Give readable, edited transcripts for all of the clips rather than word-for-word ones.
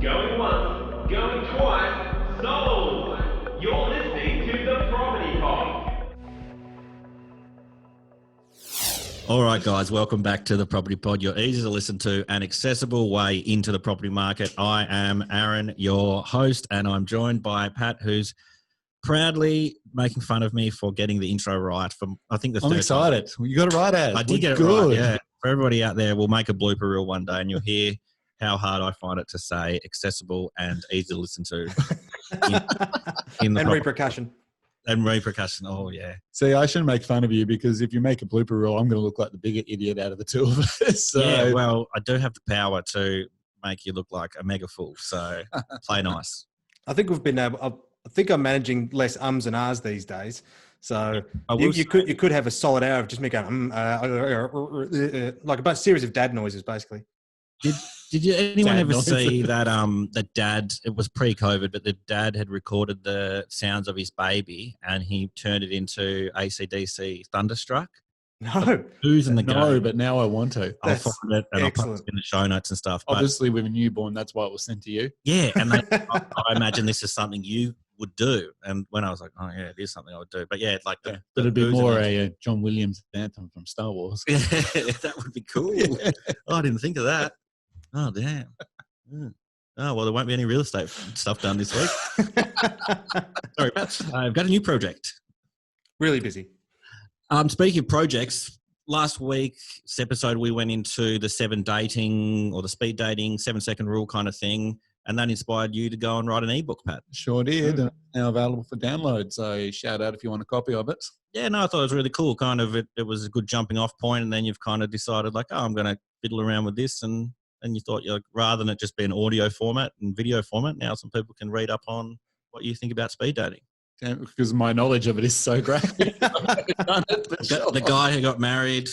Going once, going twice, sold! You're listening to The Property Pod. All right, guys, welcome back to The Property Pod, your easy to listen to and accessible way into the property market. I am Aaron, your host, and I'm joined by Pat, who's proudly making fun of me for getting the intro right. From I think the I'm third excited. time. You got it right, Ad. I did get it right, yeah. For everybody out there, we'll make a blooper reel one day and you'll hear how hard I find it to say accessible and easy to listen to. in the and repercussion. And repercussion, oh yeah. See, I shouldn't make fun of you because if you make a blooper reel, I'm going to look like the bigger idiot out of the two of us. So. Yeah, well, I do have the power to make you look like a mega fool, so play nice. I think we've been able. I think I'm managing less ums and ahs these days. So you could have a solid hour of just me going like a series of dad noises, basically. Did you anyone ever see that the dad, it was pre-COVID, but the dad had recorded the sounds of his baby and he turned it into AC/DC Thunderstruck? No. Who's in the game? No, but now I want to. I'll find it and I'll put it in the show notes and stuff. Obviously, with a newborn, that's why it was sent to you. Yeah, and I imagine this is something you would do. And when I was like, oh yeah, it is something I would do. But yeah, like but it'd be more a John Williams anthem from Star Wars. Yeah, that would be cool. Yeah. Oh, I didn't think of that. Oh, damn. Oh, well, there won't be any real estate stuff done this week. Sorry, Pat. I've got a new project. Really busy. Speaking of projects, last week's episode, we went into the 7 dating or the speed dating, 7-second rule kind of thing. And that inspired you to go and write an ebook, Pat. Sure did. And now available for download. So shout out if you want a copy of it. Yeah, no, I thought it was really cool. Kind of, it was a good jumping off point. And then you've kind of decided like, oh, I'm going to fiddle around with this. And you thought, rather than it just be an audio format and video format, now some people can read up on what you think about speed dating. Yeah, because my knowledge of it is so great. The guy who got married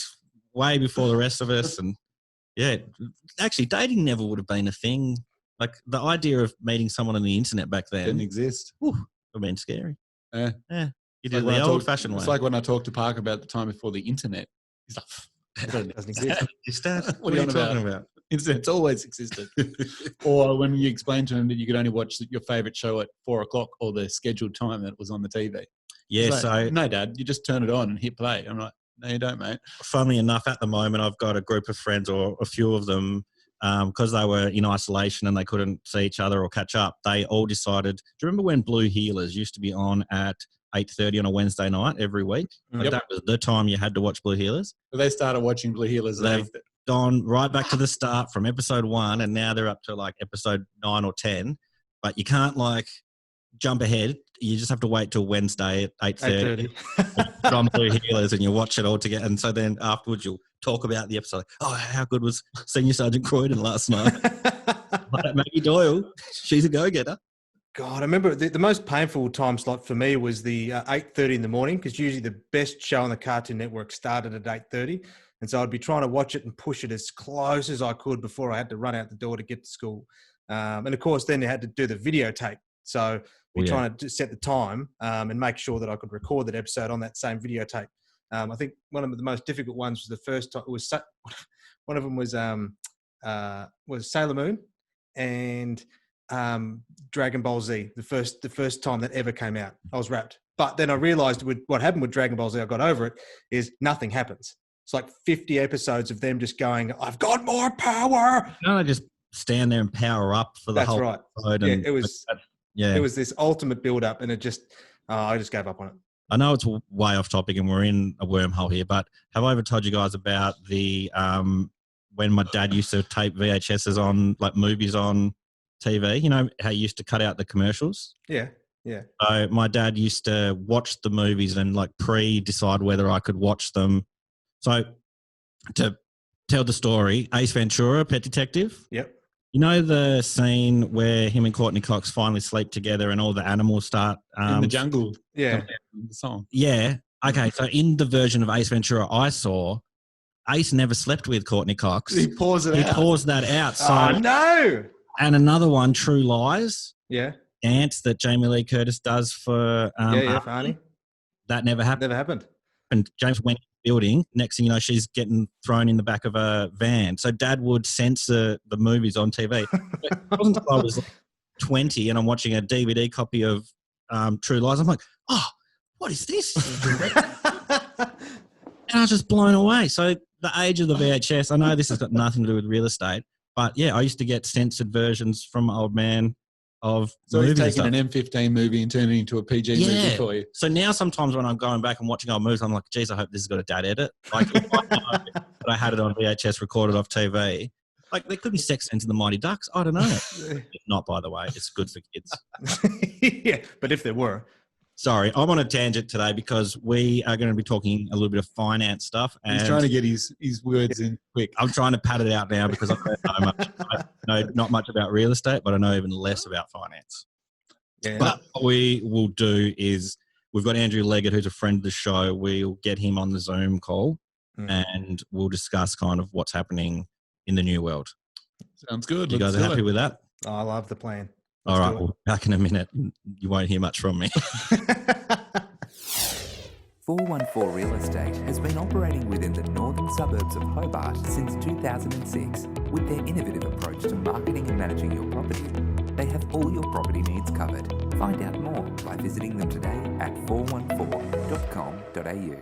way before the rest of us. And yeah, actually dating never would have been a thing. Like the idea of meeting someone on the internet back then didn't exist. Would have been scary. Yeah. You did the old-fashioned way. It's like when I talked to Park about the time before the internet. He's like, it doesn't exist. What are you talking about? It's always existed. Or when you explained to him that you could only watch your favourite show at 4:00 or the scheduled time that was on the TV. Yeah, like, so... No, Dad, you just turn it on and hit play. I'm like, no, you don't, mate. Funnily enough, at the moment, I've got a group of friends or a few of them because they were in isolation and they couldn't see each other or catch up. They all decided... Do you remember when Blue Heelers used to be on at 8:30 on a Wednesday night every week? Like that was the time you had to watch Blue Heelers. So they started watching Blue Heelers. They've gone right back to the start from episode 1 and now they're up to like episode 9 or 10. But you can't like jump ahead. You just have to wait till Wednesday at 8:30 from Blue Heelers and you watch it all together. And so then afterwards you'll talk about the episode. Oh, how good was Senior Sergeant Croydon last night? Like Maggie Doyle, she's a go-getter. God, I remember the most painful time slot for me was the 8:30 in the morning because usually the best show on the Cartoon Network started at 8:30. And so I'd be trying to watch it and push it as close as I could before I had to run out the door to get to school. And of course, then you had to do the videotape. So we're trying to set the time and make sure that I could record that episode on that same videotape. I think one of the most difficult ones was the first time. One of them was Sailor Moon and Dragon Ball Z. The first time that ever came out, I was wrapped. But then I realized what happened with Dragon Ball Z. I got over it. Is nothing happens. It's like 50 episodes of them just going, "I've got more power." No, I just stand there and power up for the whole episode. Yeah, it was this ultimate build up, and it just I just gave up on it. I know it's way off topic and we're in a wormhole here, but have I ever told you guys about the when my dad used to tape VHSs on like movies on TV? You know how he used to cut out the commercials? Yeah. So my dad used to watch the movies and like decide whether I could watch them. So to tell the story, Ace Ventura, Pet Detective. Yep. You know the scene where him and Courtney Cox finally sleep together and all the animals start... in the jungle. Yeah. The song. Yeah. Okay, so in the version of Ace Ventura I saw, Ace never slept with Courtney Cox. He paused it out. He paused that out. So, oh, no! And another one, True Lies. Yeah. Dance that Jamie Lee Curtis does for... for Arnie. That never happened. Never happened. And James went building. Next thing you know, she's getting thrown in the back of a van. So Dad would censor the movies on TV. It wasn't until I was like 20 and I'm watching a DVD copy of True Lies. I'm like, oh, what is this? And I was just blown away. So the age of the VHS, I know this has got nothing to do with real estate, but yeah, I used to get censored versions from old man of So he's movies taking and an M15 movie and turning it into a PG movie for you. So now sometimes when I'm going back and watching old movies, I'm like, geez, I hope this has got a dad edit. Like if I know that I had it on VHS recorded off TV, like there could be sex scenes in the Mighty Ducks. I don't know. It's not, by the way. It's good for kids. Yeah, but if there were. Sorry, I'm on a tangent today because we are going to be talking a little bit of finance stuff. And He's trying to get his words in quick. I'm trying to pad it out now because I don't know much. I know not much about real estate, but I know even less about finance. Yeah. But what we will do is we've got Andrew Leggett, who's a friend of the show. We'll get him on the Zoom call and we'll discuss kind of what's happening in the new world. Sounds good. You guys are happy with that? I love the plan. All right, well, back in a minute. You won't hear much from me. 414 Real Estate has been operating within the northern suburbs of Hobart since 2006 with their innovative approach to marketing and managing your property. They have all your property needs covered. Find out more by visiting them today at 414.com.au.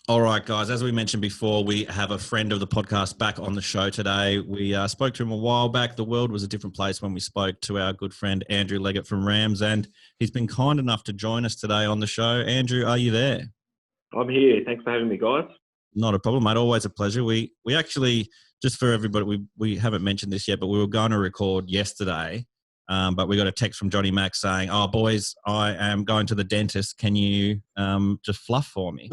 All right, guys, as we mentioned before, we have a friend of the podcast back on the show today. We spoke to him a while back. The world was a different place when we spoke to our good friend Andrew Leggett from Rams, and he's been kind enough to join us today on the show. Andrew, are you there? I'm here. Thanks for having me, guys. Not a problem, mate. Always a pleasure. We actually, just for everybody, we haven't mentioned this yet, but we were going to record yesterday, but we got a text from Johnny Mack saying, oh, boys, I am going to the dentist. Can you just fluff for me?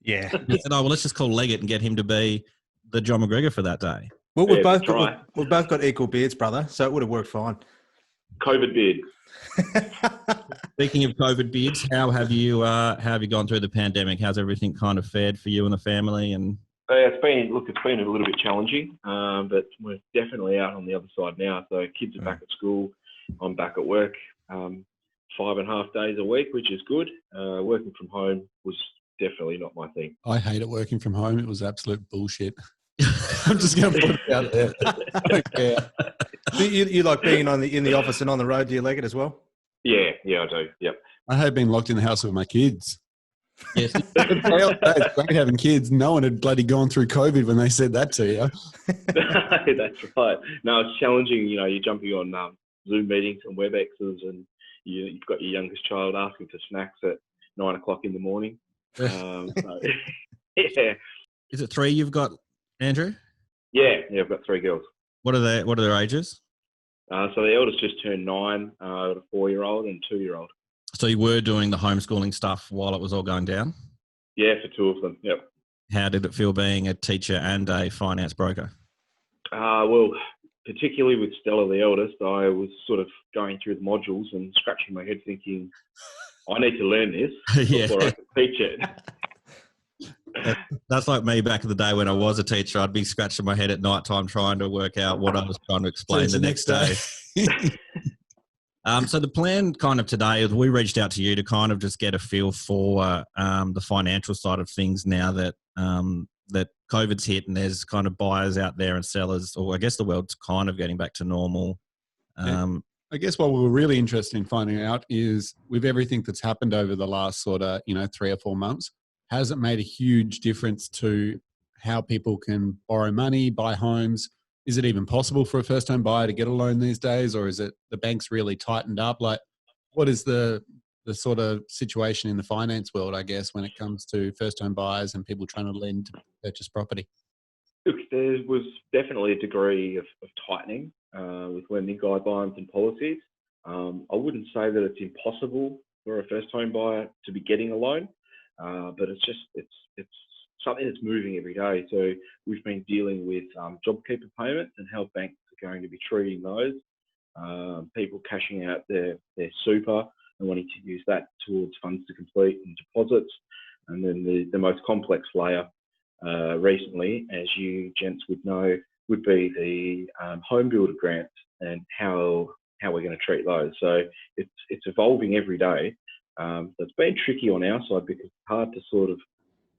Yeah. He said, oh, well, let's just call Leggett and get him to be the John McGregor for that day. Well, we've Yeah, both got equal beards, brother, so it would have worked fine. COVID beard. Speaking of COVID beards, how have you gone through the pandemic? How's everything kind of fared for you and the family? And It's been a little bit challenging, but we're definitely out on the other side now. So kids are back at school. I'm back at work 5.5 days a week, which is good. Working from home was definitely not my thing. I hated working from home. It was absolute bullshit. I'm just going to put it out there. I don't care. You like being in the office and on the road, do you like it as well? Yeah, I do. Yep. I hate being locked in the house with my kids. yes, It's great having kids. No one had bloody gone through COVID when they said that to you. That's right. No, it's challenging. You know, you're jumping on Zoom meetings and WebExes, and you've got your youngest child asking for snacks at 9 o'clock in the morning. So, yeah. Is it 3 you've got, Andrew? Yeah, I've got 3 girls. What are their ages? So the eldest just turned 9, a 4-year-old and a 2-year-old. So you were doing the homeschooling stuff while it was all going down? Yeah, for 2 of them. Yep. How did it feel being a teacher and a finance broker? Well, particularly with Stella, the eldest, I was sort of going through the modules and scratching my head thinking, I need to learn this before I can teach it. That's like me back in the day when I was a teacher. I'd be scratching my head at night time trying to work out what I was trying to explain the next day. So the plan kind of today is we reached out to you to kind of just get a feel for the financial side of things now that that COVID's hit and there's kind of buyers out there and sellers, or I guess the world's kind of getting back to normal. I guess what we were really interested in finding out is with everything that's happened over the last sort of, 3 or 4 months, has it made a huge difference to how people can borrow money, buy homes? Is it even possible for a first home buyer to get a loan these days, or is it the banks really tightened up? Like, what is the sort of situation in the finance world, I guess, when it comes to first home buyers and people trying to lend to purchase property? Look, there was definitely a degree of tightening with lending guidelines and policies. I wouldn't say that it's impossible for a first home buyer to be getting a loan, but it's something that's moving every day. So we've been dealing with JobKeeper payments and how banks are going to be treating those. People cashing out their super and wanting to use that towards funds to complete and deposits. And then the most complex layer recently, as you gents would know, would be the home builder grants and how we're going to treat those. So it's evolving every day, So it's been tricky on our side because it's hard to sort of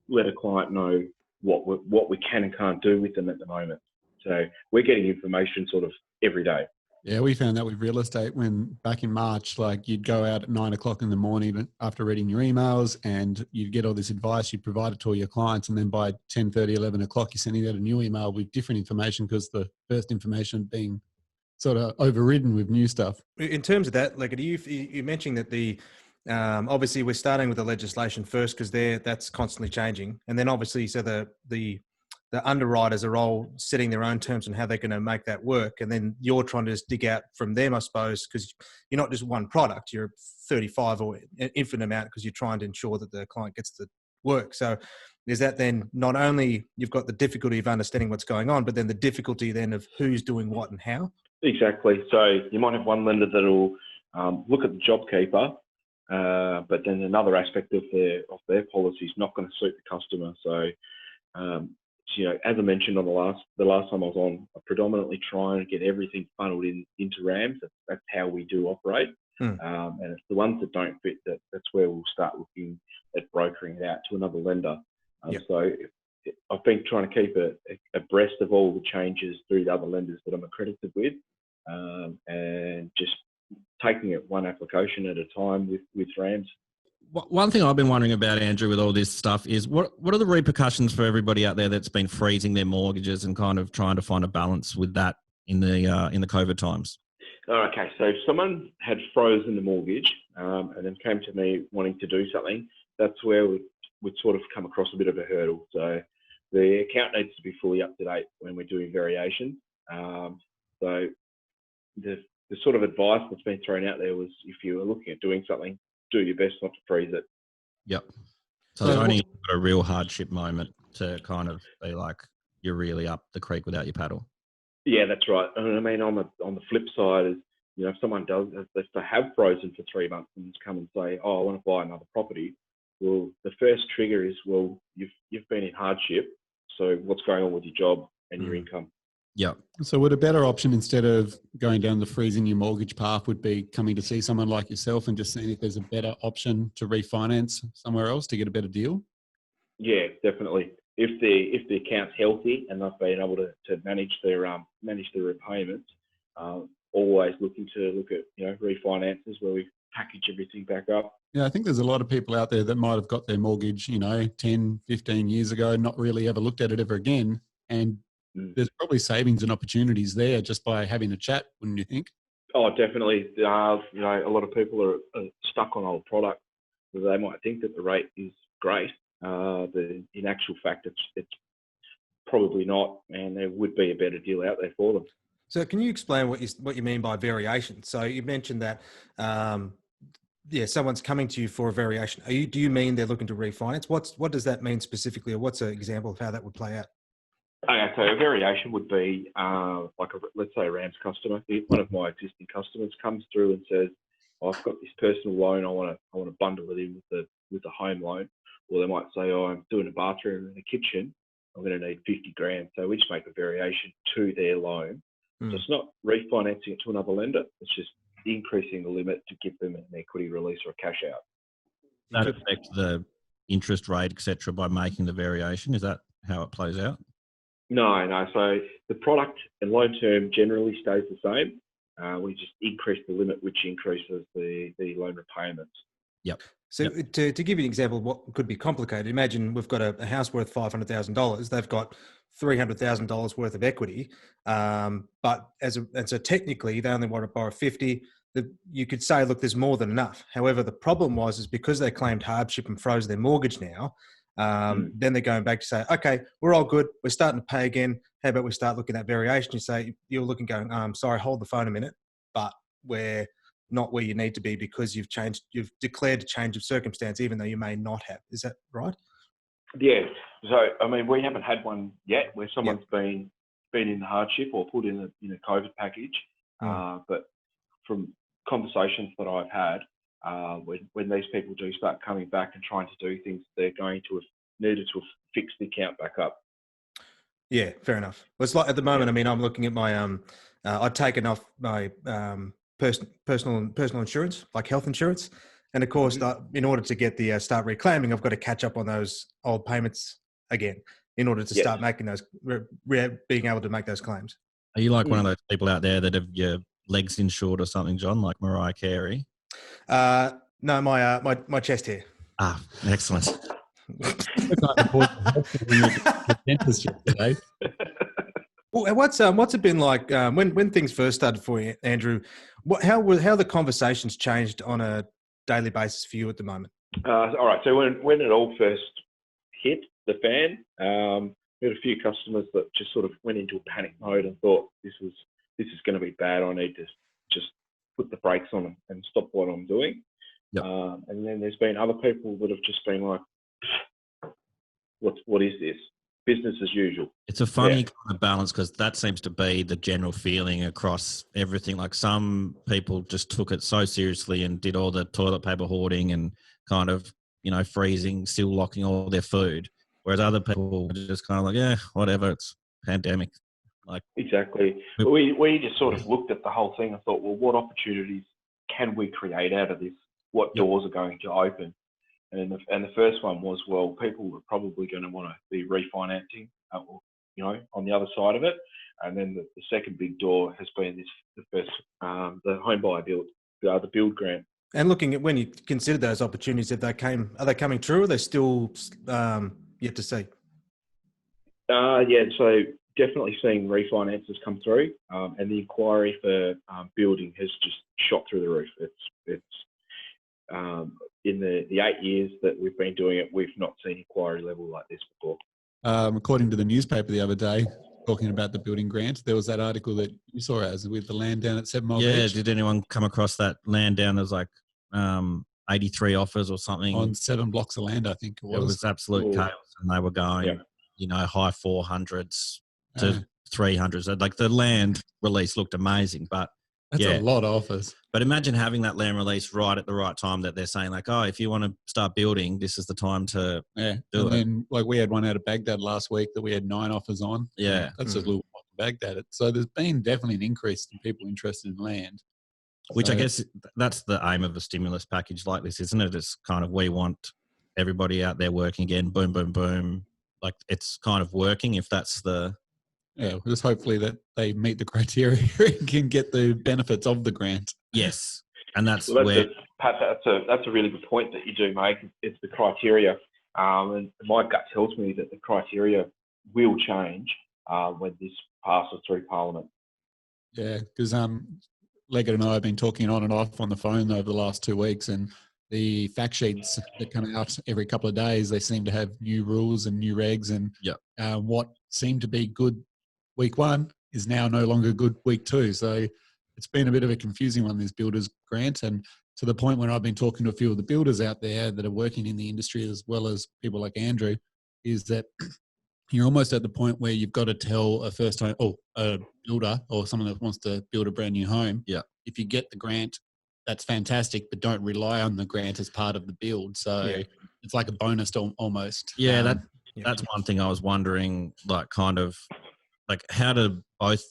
let a client know what we can and can't do with them at the moment. So we're getting information sort of every day. Yeah, we found that with real estate when back in March, like you'd go out at 9 o'clock in the morning after reading your emails and you'd get all this advice, you'd provide it to all your clients. And then by 10:30, 11 o'clock, you're sending out a new email with different information because the first information being sort of overridden with new stuff. In terms of that, Leggett, you mentioned that the obviously we're starting with the legislation first because that's constantly changing, and then obviously so the underwriters are all setting their own terms on how they're going to make that work, and then you're trying to just dig out from them, I suppose, because you're not just one product, you're 35 or an infinite amount because you're trying to ensure that the client gets the work. So is that then not only you've got the difficulty of understanding what's going on, but then the difficulty then of who's doing what and how? Exactly. So you might have one lender that'll look at the JobKeeper, but then another aspect of their policy is not going to suit the customer. So, as I mentioned on the last time I was on, I predominantly try and get everything funneled into Rams. That's how we do operate. And it's the ones that don't fit that's where we'll start looking at brokering it out to another lender. So I've been trying to keep abreast of all the changes through the other lenders that I'm accredited with, and just taking it one application at a time with Rams. One thing I've been wondering about, Andrew, with all this stuff is what are the repercussions for everybody out there that's been freezing their mortgages and kind of trying to find a balance with that in the COVID times? Okay, so if someone had frozen the mortgage and then came to me wanting to do something, that's where we'd sort of come across a bit of a hurdle. So the account needs to be fully up to date when we're doing variation. So the sort of advice that's been thrown out there was if you were looking at doing something, do your best not to freeze it. Yep. So it's only a real hardship moment to kind of be like, you're really up the creek without your paddle. Yeah, that's right. And I mean, on the flip side is, if someone if they have frozen for 3 months and come and say, oh, I want to buy another property. Well, the first trigger is, well, you've been in hardship. So what's going on with your job and your income? Yep. So would a better option instead of going down the freezing your mortgage path would be coming to see someone like yourself and just seeing if there's a better option to refinance somewhere else to get a better deal? Yeah, definitely. If the account's healthy and they've been able to manage their repayments, always looking to look at refinances where we package everything back up. Yeah, I think there's a lot of people out there that might have got their mortgage, 10, 15 years ago, not really ever looked at it ever again. And there's probably savings and opportunities there just by having a chat, wouldn't you think? Oh, definitely. A lot of people are stuck on old product. They might think that the rate is great. In actual fact, it's probably not, and there would be a better deal out there for them. So can you explain what you mean by variation? So you mentioned that, someone's coming to you for a variation. Do you mean they're looking to refinance? What does that mean specifically, or what's an example of how that would play out? Okay, so a variation would be let's say a Rams customer. If one of my existing customers comes through and says, I've got this personal loan, I want to bundle it in with the home loan. Or they might say, I'm doing a bathroom and a kitchen, I'm going to need 50 grand. So we just make a variation to their loan. So it's not refinancing it to another lender. It's just increasing the limit to give them an equity release or a cash out. That affects the interest rate, etc., by making the variation. Is that how it plays out? No. So the product and loan term generally stays the same. We just increase the limit, which increases the loan repayments. Yep. So to give you an example of what could be complicated, imagine we've got a house worth $500,000. They've got $300,000 worth of equity, and so technically they only want to borrow 50. You could say, look, there's more than enough. However, the problem is because they claimed hardship and froze their mortgage now. Then they're going back to say, okay, we're all good. We're starting to pay again. How about we start looking at variation? You say you're looking, going, sorry, hold the phone a minute, but we're not where you need to be because you've declared a change of circumstance, even though you may not have. Is that right? Yeah. So, I mean, we haven't had one yet where someone's been in hardship or put in a COVID package. But from conversations that I've had, when these people do start coming back and trying to do things, they're going to have needed to fix the account back up. Yeah, fair enough. Well, it's like at the moment, I mean, I'm looking at my, I'd taken off my personal insurance, like health insurance. And of course, in order to get the start reclaiming, I've got to catch up on those old payments again in order to Yes. start making those, being able to make those claims. Are you like one of those people out there that have your legs insured or something, John, like Mariah Carey? No, my chest hair. Ah, excellent. Well, what's it been like when things first started for you, Andrew? How the conversations changed on a daily basis for you at the moment? All right. So when it all first hit the fan, we had a few customers that just sort of went into a panic mode and thought this is going to be bad. I need to just put the brakes on and stop what I'm doing. Yep. And then there's been other people that have just been like, what is this? Business as usual. It's a funny kind of balance because that seems to be the general feeling across everything. Like some people just took it so seriously and did all the toilet paper hoarding and kind of, freezing, still locking all their food. Whereas other people were just kind of like, yeah, whatever, it's pandemic. Like exactly. We just sort of looked at the whole thing and thought, well, what opportunities can we create out of this? What doors are going to open? And the first one was, well, people were probably going to want to be refinancing, on the other side of it. And then the second big door has been the home buyer build, the build grant. And looking at when you consider those opportunities, are they coming true? Or are they still yet to see? So definitely seeing refinances come through, and the inquiry for building has just shot through the roof. It's in the 8 years that we've been doing it, we've not seen inquiry level like this before. According to the newspaper the other day, talking about the building grant, there was that article that you saw with the land down at 7 Mile Beach. Did anyone come across that land down? There's like 83 offers or something. On 7 blocks of land, I think it was. It was absolute chaos, and they were going, high 400s to 300s. Like the land release looked amazing, but that's a lot of offers. But imagine having that land release right at the right time that they're saying like, oh, if you want to start building, this is the time to do it. And then like we had one out of Baghdad last week that we had 9 offers on. Yeah. That's a little Baghdad. So there's been definitely an increase in people interested in land. Which I guess that's the aim of a stimulus package like this, isn't it? It's kind of, we want everybody out there working again, boom, boom, boom. Like it's kind of working if that's the... Yeah, just hopefully that they meet the criteria and can get the benefits of the grant. Yes, and that's Pat, that's a really good point that you do make. It's the criteria, and my gut tells me that the criteria will change when this passes through Parliament. Yeah, because Leggett and I have been talking on and off on the phone over the last 2 weeks, and the fact sheets that come out every couple of days, they seem to have new rules and new regs, and what seemed to be good week 1 is now no longer good week 2. So it's been a bit of a confusing one, this builders grant. And to the point where I've been talking to a few of the builders out there that are working in the industry, as well as people like Andrew, is that you're almost at the point where you've got to tell a a builder or someone that wants to build a brand new home. Yeah. If you get the grant, that's fantastic, but don't rely on the grant as part of the build. So it's like a bonus almost. Yeah, that's one thing I was wondering, like kind of, like how do both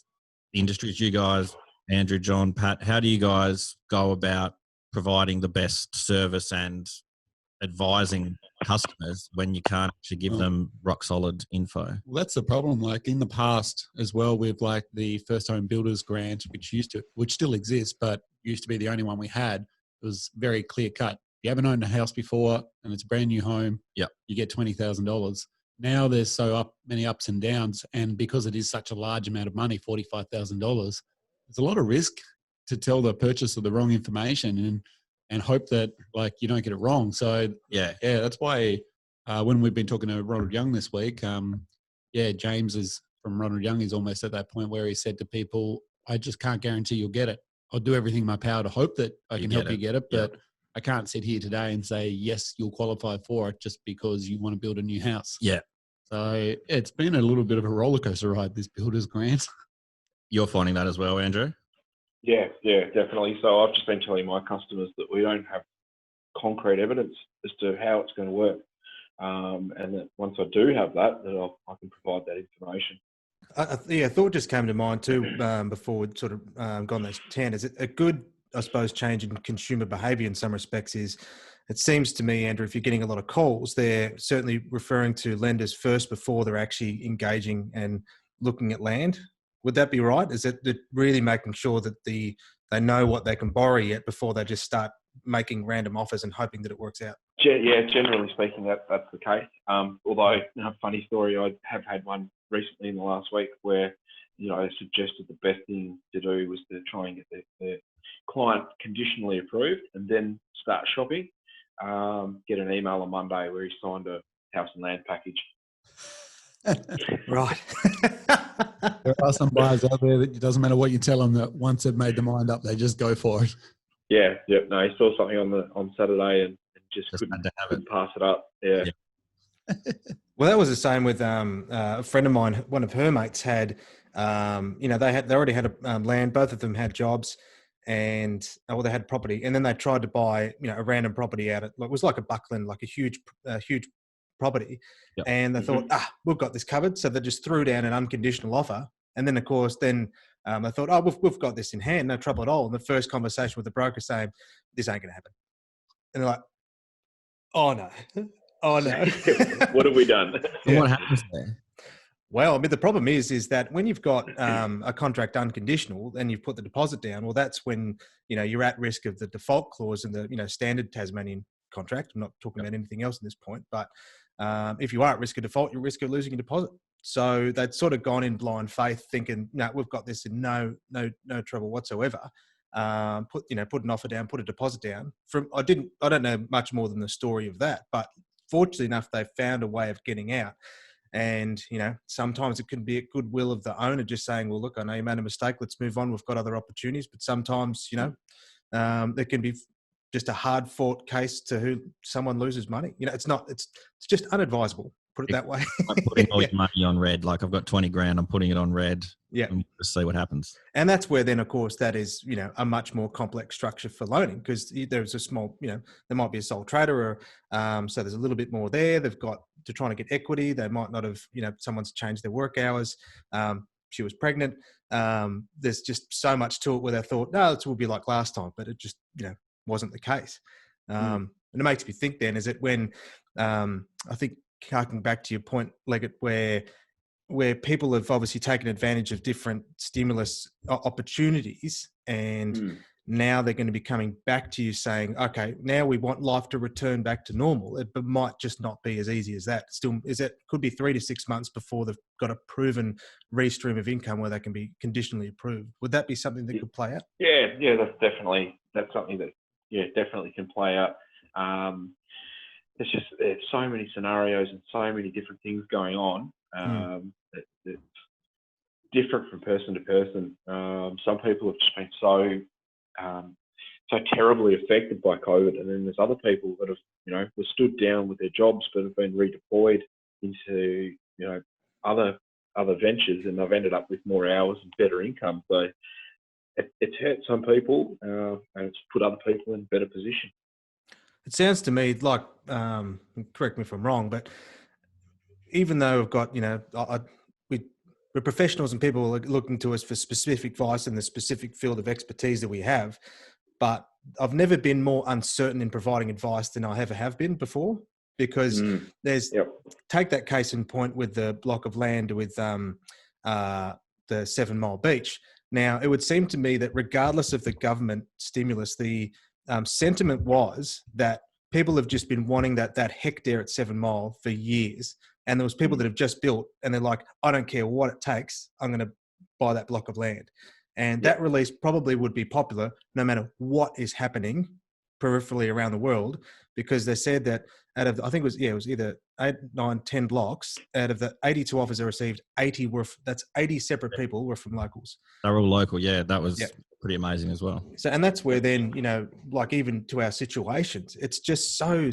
industries, you guys, Andrew, John, Pat, how do you guys go about providing the best service and advising customers when you can't actually give them rock solid info? Well, that's the problem. Like in the past as well, with like the first home builders grant, which still exists, but used to be the only one we had. It was very clear cut. If you haven't owned a house before and it's a brand new home, you get $20,000. Now there's many ups and downs, and because it is such a large amount of money, $45,000, there's a lot of risk to tell the purchaser the wrong information and hope that like you don't get it wrong. So that's why when we've been talking to Ronald Young this week, James is from Ronald Young is almost at that point where he said to people, I just can't guarantee you'll get it. I'll do everything in my power to hope that I can help you get it, but I can't sit here today and say, yes, you'll qualify for it just because you want to build a new house. Yeah. So it's been a little bit of a roller coaster ride, this builder's grant. You're finding that as well, Andrew? Yeah, definitely. So I've just been telling my customers that we don't have concrete evidence as to how it's going to work. And that once I do have that I can provide that information. A thought just came to mind too before we'd sort of gone those 10. Is it a good I suppose, change in consumer behaviour in some respects is, it seems to me, Andrew, if you're getting a lot of calls, they're certainly referring to lenders first before they're actually engaging and looking at land. Would that be right? Is it really making sure that they know what they can borrow yet before they just start making random offers and hoping that it works out? Yeah, generally speaking, that's the case. Although, funny story, I have had one recently in the last week where, I suggested the best thing to do was to try and get the client conditionally approved and then start shopping. Get an email on Monday where he signed a house and land package. Right. There are some buyers out there that it doesn't matter what you tell them, that once they've made their mind up, they just go for it. Yeah. No, he saw something on Saturday and just couldn't pass it up. Yeah. Well, that was the same with a friend of mine. One of her mates had, they already had land. Both of them had jobs, and they had property. And then they tried to buy, a random property out. It was like a Buckland, like a huge property. Yep. And they thought, we've got this covered. So they just threw down an unconditional offer. And then, of course, they thought, we've got this in hand, no trouble at all. And the first conversation with the broker saying, this ain't going to happen. And they're like, oh no. What have we done? And what happens there? Well, I mean, the problem is that when you've got a contract unconditional and you've put the deposit down, well, that's when, you're at risk of the default clause in the, standard Tasmanian contract. I'm not talking about anything else at this point, but if you are at risk of default, you're at risk of losing your deposit. So they'd sort of gone in blind faith thinking, no, we've got this in no trouble whatsoever. Put an offer down, put a deposit down. I don't know much more than the story of that, but fortunately enough, they found a way of getting out. And, sometimes it can be at goodwill of the owner just saying, well, look, I know you made a mistake. Let's move on. We've got other opportunities. But sometimes, there can be just a hard fought case to who someone loses money. It's just unadvisable. Put it that way. I'm putting all your money on red. Like I've got 20 grand, I'm putting it on red. Yeah. And we'll just see what happens. And that's where then, of course, that is, a much more complex structure for loaning, because there's a small, there might be a sole trader or, so there's a little bit more there. They've got to trying to get equity. They might not have, someone's changed their work hours. She was pregnant. There's just so much to it where they thought, no, it will be like last time, but it just, wasn't the case. And it makes me think then, is it when, I think, harking back to your point, Leggett, where people have obviously taken advantage of different stimulus opportunities, and now they're going to be coming back to you saying, okay, now we want life to return back to normal. It might just not be as easy as that. Still, could be 3 to 6 months before they've got a proven restream of income where they can be conditionally approved. Would that be something that could play out? Yeah, that's something that definitely can play out. There's so many scenarios and so many different things going on. It's different from person to person. Some people have just been so terribly affected by COVID, and then there's other people that have were stood down with their jobs but have been redeployed into other ventures, and they've ended up with more hours and better income. So it's hurt some people, and it's put other people in a better position. It sounds to me like, correct me if I'm wrong, but even though we've got, we're professionals and people are looking to us for specific advice in the specific field of expertise that we have, but I've never been more uncertain in providing advice than I ever have been before, because take that case in point with the block of land with the 7 Mile Beach. Now, it would seem to me that regardless of the government stimulus, the sentiment was that people have just been wanting that hectare at 7 Mile for years. And there was people that have just built and they're like, I don't care what it takes. I'm going to buy that block of land. And that release probably would be popular no matter what is happening peripherally around the world, because they said that out of, I think it was either 8, 9, 10 blocks, out of the 82 offers they received, 80 that's 80 separate people were from locals. They're all local. Yeah, that was pretty amazing as well. So, and that's where then, like even to our situations, it's just so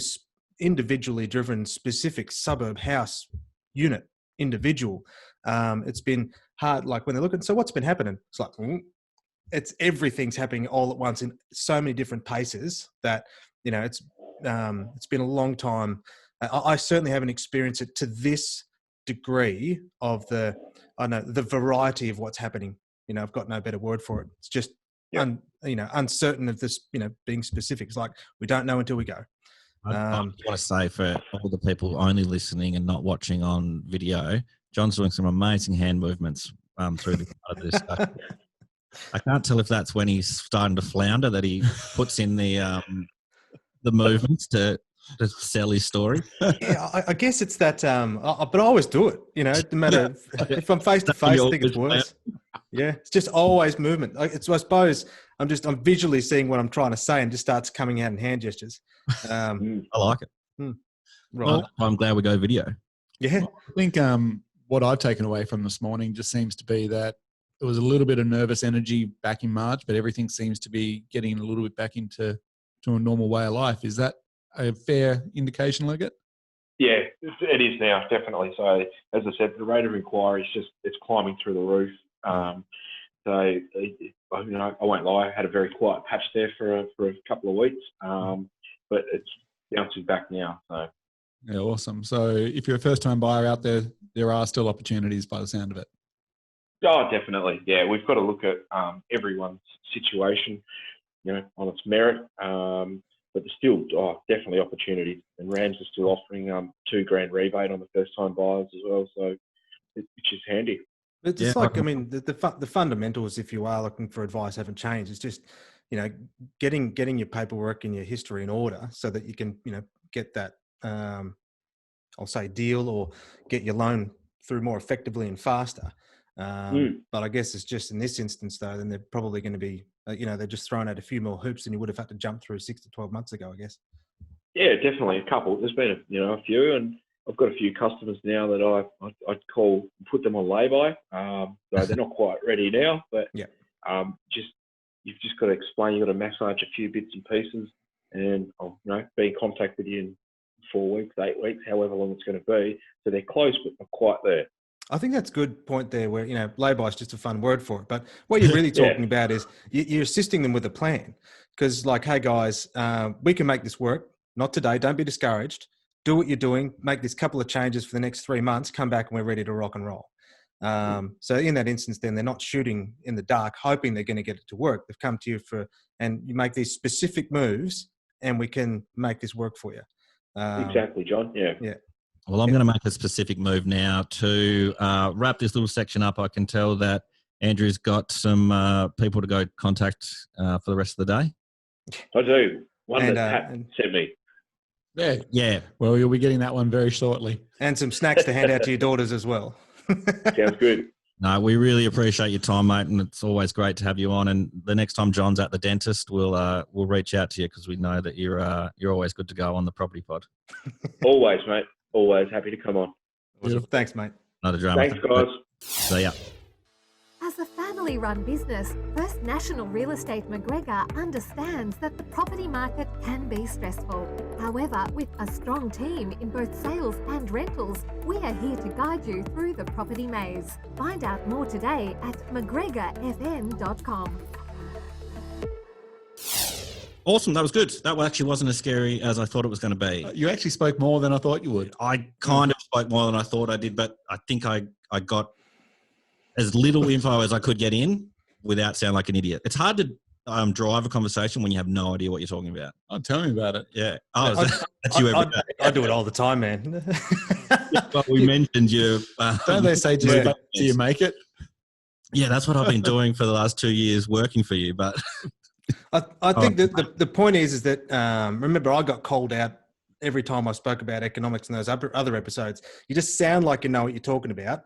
individually driven, specific suburb, house, unit, individual. It's been hard. Like when they're looking, so what's been happening? It's like, it's everything's happening all at once in so many different paces that, it's been a long time. I certainly haven't experienced it to this degree of the variety of what's happening. I've got no better word for it. It's just uncertain of this, being specific. It's like we don't know until we go. I want to say for all the people only listening and not watching on video, John's doing some amazing hand movements through the part of this. I can't tell if that's when he's starting to flounder that he puts in the movements to sell his story. Yeah, I guess it's that. But I always do it. No matter if I'm face to face, I think it's worse. Yeah, it's just always movement. I suppose I'm visually seeing what I'm trying to say, and just starts coming out in hand gestures. I like it. Right. Well, I'm glad we go video. Yeah. I think what I've taken away from this morning just seems to be that there was a little bit of nervous energy back in March, but everything seems to be getting a little bit back into a normal way of life. Is that a fair indication, Leggett? Yeah, it is now, definitely. So, as I said, the rate of inquiry it's climbing through the roof. So, I won't lie, I had a very quiet patch there for a couple of weeks, but it's bouncing back now. So, yeah, awesome. So, if you're a first-time buyer out there, there are still opportunities by the sound of it. Oh, definitely. Yeah, we've got to look at everyone's situation, on its merit. But there's still definitely opportunities, and Rams are still offering $2,000 rebate on the first-time buyers as well, so which is handy. It's just the fundamentals, if you are looking for advice, haven't changed. It's just getting your paperwork and your history in order so that you can get that I'll say deal or get your loan through more effectively and faster. But I guess it's just in this instance though, then they're probably going to be they're just throwing out a few more hoops than you would have had to jump through 6 to 12 months ago, I guess. Yeah, definitely a couple. There's been a few, and I've got a few customers now that I'd call, put them on lay-by. So they're not quite ready now, but yeah, you've just got to explain. You've got to massage a few bits and pieces, and I'll be in contact with you in 4 weeks, 8 weeks, however long it's going to be. So they're close, but not quite there. I think that's a good point there where, lay-by is just a fun word for it. But what you're really talking about is you're assisting them with a plan. Because like, hey guys, we can make this work. Not today. Don't be discouraged. Do what you're doing. Make this couple of changes for the next 3 months. Come back and we're ready to rock and roll. So in that instance, then they're not shooting in the dark, hoping they're going to get it to work. They've come to you and you make these specific moves and we can make this work for you. Exactly, John. Yeah. Yeah. Well, I'm going to make a specific move now to wrap this little section up. I can tell that Andrew's got some people to go contact for the rest of the day. I do. One that Pat sent me. Yeah. Well, you'll be getting that one very shortly. And some snacks to hand out to your daughters as well. Sounds good. No, we really appreciate your time, mate, and it's always great to have you on. And the next time John's at the dentist, we'll reach out to you because we know that you're always good to go on the Property Pod. Always, mate. Always happy to come on. Beautiful. Thanks, mate. Another drama. Thanks, guys. See ya. As a family-run business, First National Real Estate McGregor understands that the property market can be stressful. However, with a strong team in both sales and rentals, we are here to guide you through the property maze. Find out more today at mcgregorfn.com. Awesome. That was good. That actually wasn't as scary as I thought it was going to be. You actually spoke more than I thought you would. I kind of spoke more than I thought I did, but I think I got as little info as I could get in without sounding like an idiot. It's hard to drive a conversation when you have no idea what you're talking about. Oh, tell me about it. Yeah. Oh, that's you every day. I do it all the time, man. Well, we mentioned you. Don't they say do you make it? Yeah, that's what I've been doing for the last 2 years working for you, but... I think that the point is that, remember, I got called out every time I spoke about economics in those other episodes. You just sound like you know what you're talking about,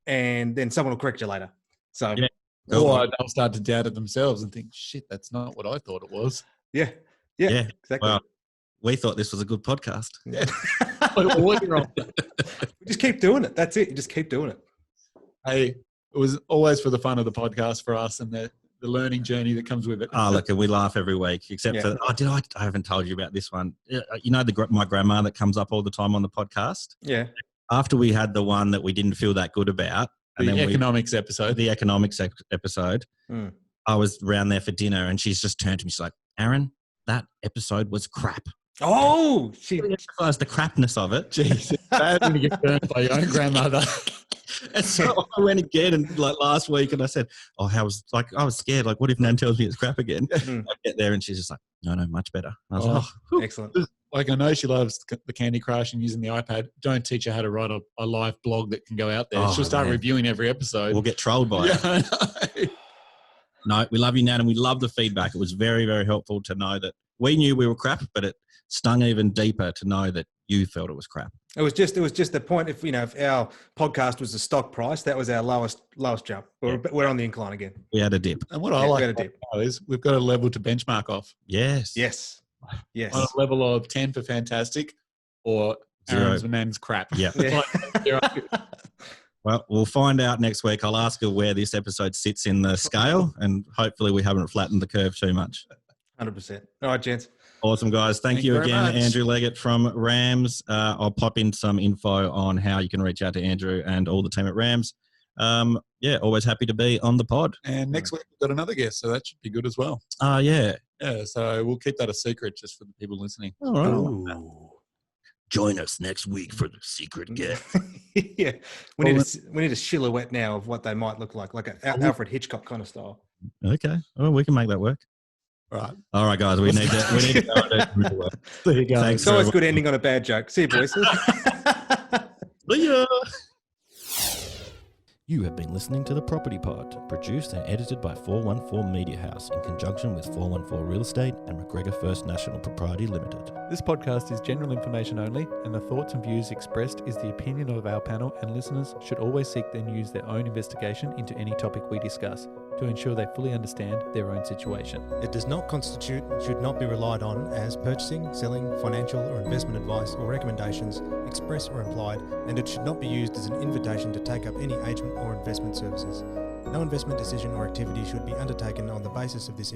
and then someone will correct you later. So, yeah. Or they'll start to doubt it themselves and think, shit, that's not what I thought it was. Yeah, exactly. Well, we thought this was a good podcast. Yeah. We just keep doing it. That's it. You just keep doing it. Hey, it was always for the fun of the podcast for us and the learning journey that comes with it. Oh, look, and we laugh every week, except for, I haven't told you about this one. You know, my grandma that comes up all the time on the podcast? Yeah. After we had the one that we didn't feel that good about. And the economics episode. I was around there for dinner and she's just turned to me. She's like, Aaron, that episode was crap. Oh, she emphasized the crapness of it. Jeez, it's bad when you get burned by your own grandmother. And so I went again and like last week and I said, oh, I was scared. Like, what if Nan tells me it's crap again? I get there and she's just like, no, much better. And I was like, oh, Excellent. Like I know she loves the Candy Crush and using the iPad. Don't teach her how to write a live blog that can go out there. She'll start reviewing every episode. We'll get trolled by it. No, we love you, Nan, and we love the feedback. It was very, very helpful to know that we knew we were crap, but it stung even deeper to know that you felt it was crap. It was just the point. If our podcast was the stock price, that was our lowest jump. We're on the incline again. We had a dip. And what I like now is we've got a level to benchmark off. Yes. On a level of 10 for fantastic or 0 Aaron's and Nan's crap. Yeah. Well, we'll find out next week. I'll ask her where this episode sits in the scale, and hopefully we haven't flattened the curve too much. 100%. All right, gents. Awesome, guys. Thank you again, much. Andrew Leggett from Rams. I'll pop in some info on how you can reach out to Andrew and all the team at Rams. Always happy to be on the pod. And next week we've got another guest, so that should be good as well. Yeah, so we'll keep that a secret just for the people listening. All right. Join us next week for the secret guest. Yeah, we need a silhouette now of what they might look like an Alfred Hitchcock kind of style. Okay, well, we can make that work. All right, guys. We need to go and do work. There you go. It's always good ending on a bad joke. See you, boys. See ya. You have been listening to The Property Pod, produced and edited by 414 Media House in conjunction with 414 Real Estate and McGregor First National Proprietary Limited. This podcast is general information only, and the thoughts and views expressed is the opinion of our panel, and listeners should always seek and use their own investigation into any topic we discuss to ensure they fully understand their own situation. It does not constitute and should not be relied on as purchasing, selling, financial or investment advice or recommendations, express or implied, and it should not be used as an invitation to take up any agent or investment services. No investment decision or activity should be undertaken on the basis of this information.